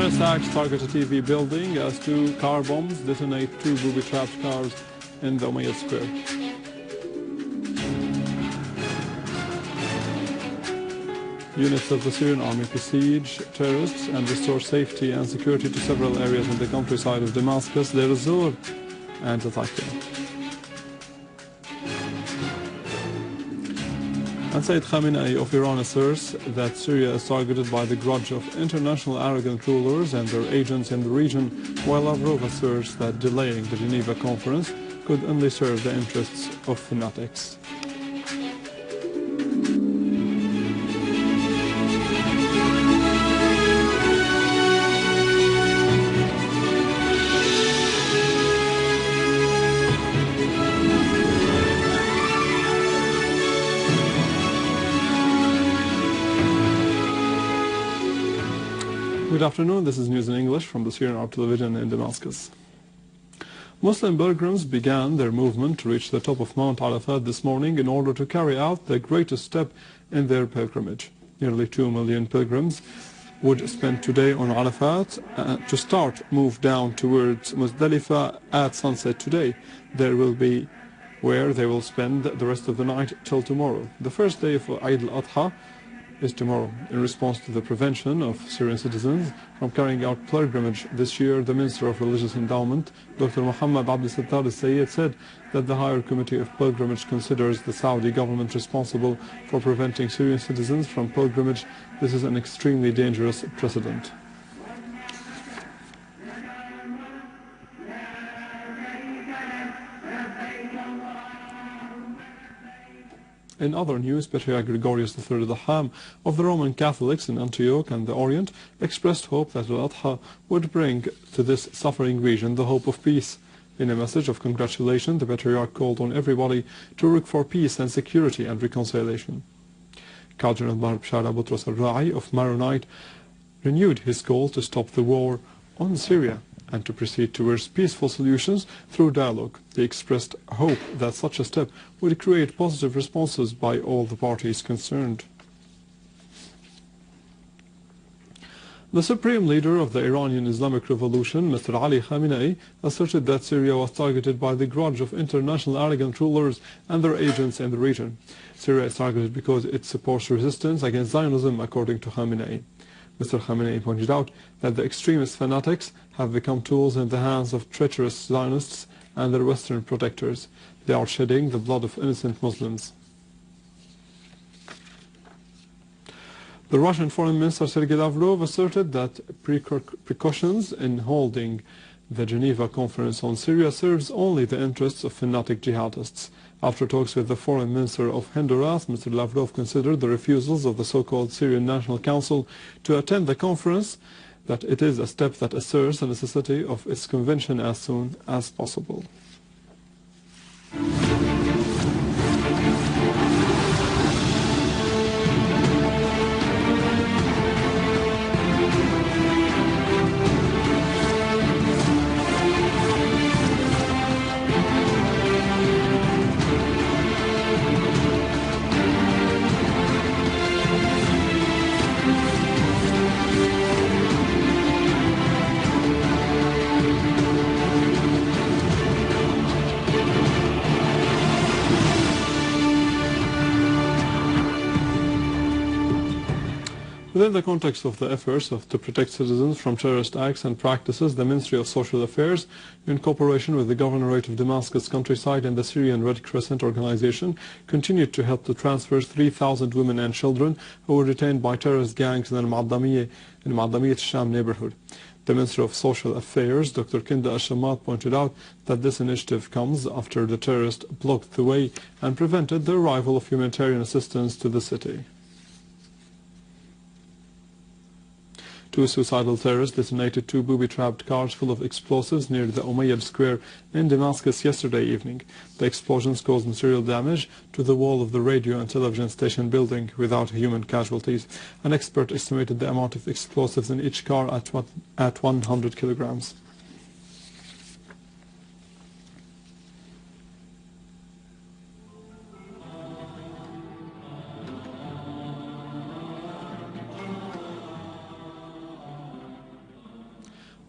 Terrorist acts target a TV building as two car bombs detonate two booby-trapped cars in the Umayyad Square. Units of the Syrian Army besiege terrorists and restore safety and security to several areas in the countryside of Damascus, Deir ez-Zor and al-Rai. And Sayyid Khameni of Iran asserts that Syria is targeted by the grudge of international arrogant rulers and their agents in the region, while Lavrov asserts that delaying the Geneva conference could only serve the interests of fanatics. Good afternoon, this is news in English from the Syrian Army television in Damascus. Muslim pilgrims began their movement to reach the top of Mount Arafat this morning in order to carry out the greatest step in their pilgrimage. Nearly 2 million pilgrims would spend today on Arafat to move down towards Muzdalifah at sunset today. There will be where they will spend the rest of the night till tomorrow. The first day of al-Adha is tomorrow. In response to the prevention of Syrian citizens from carrying out pilgrimage this year, the Minister of Religious Endowment, Dr. Muhammad Abdel Sattar al-Sayyid, said that the Higher Committee of Pilgrimage considers the Saudi government responsible for preventing Syrian citizens from pilgrimage. This is an extremely dangerous precedent. In other news, Patriarch Gregorius III Laham of the Roman Catholics in Antioch and the Orient expressed hope that al-Adha would bring to this suffering region the hope of peace. In a message of congratulation, the Patriarch called on everybody to work for peace and security and reconciliation. Cardinal al-Rai of Maronite renewed his call to stop the war on Syria and to proceed towards peaceful solutions through dialogue. He expressed hope that such a step would create positive responses by all the parties concerned. The supreme leader of the Iranian Islamic Revolution, Mr. Ali Khamenei, asserted that Syria was targeted by the grudge of international arrogant rulers and their agents in the region. Syria is targeted because it supports resistance against Zionism, according to Khamenei. Mr. Khameni pointed out that the extremist fanatics have become tools in the hands of treacherous Zionists and their Western protectors. They are shedding the blood of innocent Muslims. The Russian Foreign Minister Sergei Lavrov asserted that precautions in holding the Geneva conference on Syria serves only the interests of fanatic jihadists. After talks with the Foreign Minister of Honduras, Mr. Lavrov considered the refusals of the so-called Syrian National Council to attend the conference that it is a step that asserts the necessity of its convention as soon as possible. Within the context of the efforts to protect citizens from terrorist acts and practices, the Ministry of Social Affairs, in cooperation with the Governorate of Damascus countryside and the Syrian Red Crescent organization, continued to help to transfer 3,000 women and children who were detained by terrorist gangs in al-Muadamiyet al-Sham neighborhood. The Minister of Social Affairs, Dr. Kinda al-Shamat, pointed out that this initiative comes after the terrorists blocked the way and prevented the arrival of humanitarian assistance to the city. Two suicidal terrorists detonated two booby-trapped cars full of explosives near the Umayyad Square in Damascus yesterday evening. The explosions caused material damage to the wall of the radio and television station building without human casualties. An expert estimated the amount of explosives in each car at 100 kilograms.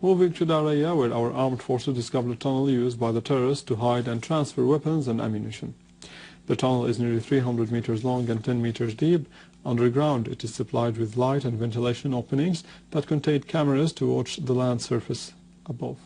moving to Daraya, where our armed forces discovered a tunnel used by the terrorists to hide and transfer weapons and ammunition. The tunnel is nearly 300 meters long and 10 meters deep. Underground, it is supplied with light and ventilation openings that contain cameras to watch the land surface above.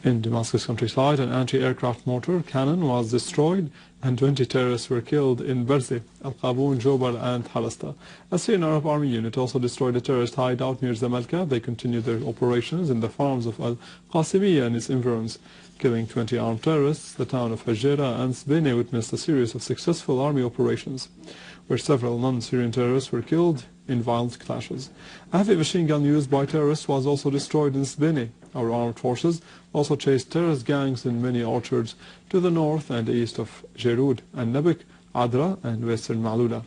In Damascus countryside, an anti-aircraft mortar cannon was destroyed and 20 terrorists were killed in Barzi, Al-Qaboon, Jobar and Halasta. A Syrian Arab Army unit also destroyed a terrorist hideout near Zamalka. They continued their operations in the farms of al-Qasimiyya and its environs, killing 20 armed terrorists. The town of Hajjera and Sbene witnessed a series of successful army operations, where several non-Syrian terrorists were killed in violent clashes. A heavy machine gun used by terrorists was also destroyed in Sbene. Our armed forces also chased terrorist gangs in many orchards to the north and east of Jerud and Nabik, Adra and western Maluda.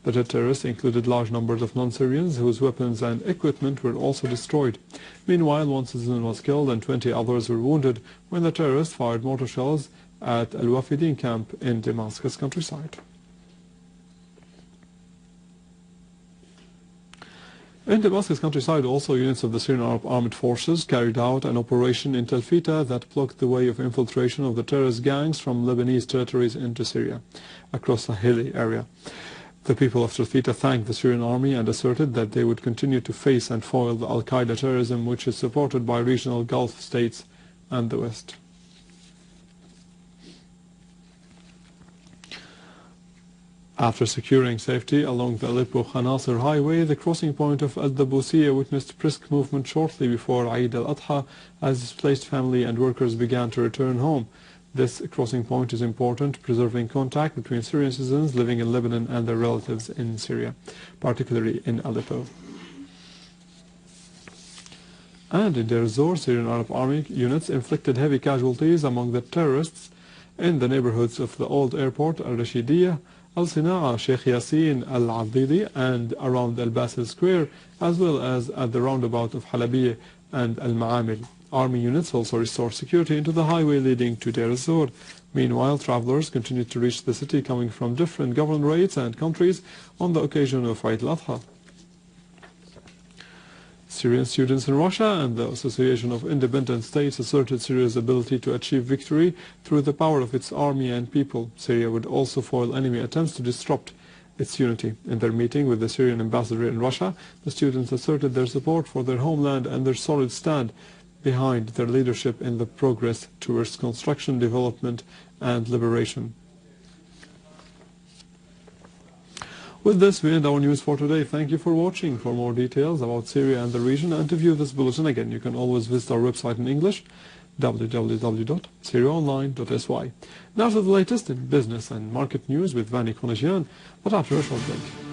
The dead terrorists included large numbers of non-Syrians whose weapons and equipment were also destroyed. Meanwhile, one citizen was killed and 20 others were wounded when the terrorists fired mortar shells at al-Wafidin camp in Damascus countryside. In Damascus countryside, also units of the Syrian Arab Armed Forces carried out an operation in Tel Fita that blocked the way of infiltration of the terrorist gangs from Lebanese territories into Syria, across a hilly area. The people of Tel Fita thanked the Syrian army and asserted that they would continue to face and foil the al-Qaeda terrorism, which is supported by regional Gulf states and the West. After securing safety along the Aleppo-Khanasir highway, the crossing point of al-Dabusiya witnessed brisk movement shortly before Eid al-Adha as displaced family and workers began to return home. This crossing point is important, preserving contact between Syrian citizens living in Lebanon and their relatives in Syria, particularly in Aleppo. And in Deir ez-Zor, Syrian Arab Army units inflicted heavy casualties among the terrorists in the neighborhoods of the old airport, al-Rashidiyya, al-Sina'a, Sheikh Yassin, al-Adidi, and around al-Basil Square, as well as at the roundabout of Halabiyya and al-Ma'amil. Army units also restored security into the highway leading to Deir ez-Zor. Meanwhile, travelers continued to reach the city coming from different governorates and countries on the occasion of Eid al-Adha. Syrian students in Russia and the Association of Independent States asserted Syria's ability to achieve victory through the power of its army and people. Syria would also foil enemy attempts to disrupt its unity. In their meeting with the Syrian ambassador in Russia, the students asserted their support for their homeland and their solid stand behind their leadership in the progress towards construction, development, and liberation. With this, we end our news for today. Thank you for watching. For more details about Syria and the region and to view this bulletin again, you can always visit our website in English, www.syriaonline.sy. Now to the latest in business and market news with Vani Konashian, but after a short break.